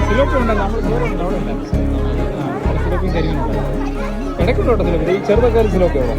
സിലോപ്പി ഉണ്ടല്ലോ, നമ്മൾ ദൂരമുണ്ട് അവിടെ ഇല്ല. സിലോപ്പിയും കരിമീനുണ്ട്. ഇടയ്ക്കുള്ള സിലോപ്പി, ഈ ചെറുതക്കാർ സിലോപ്പി അവിടെ.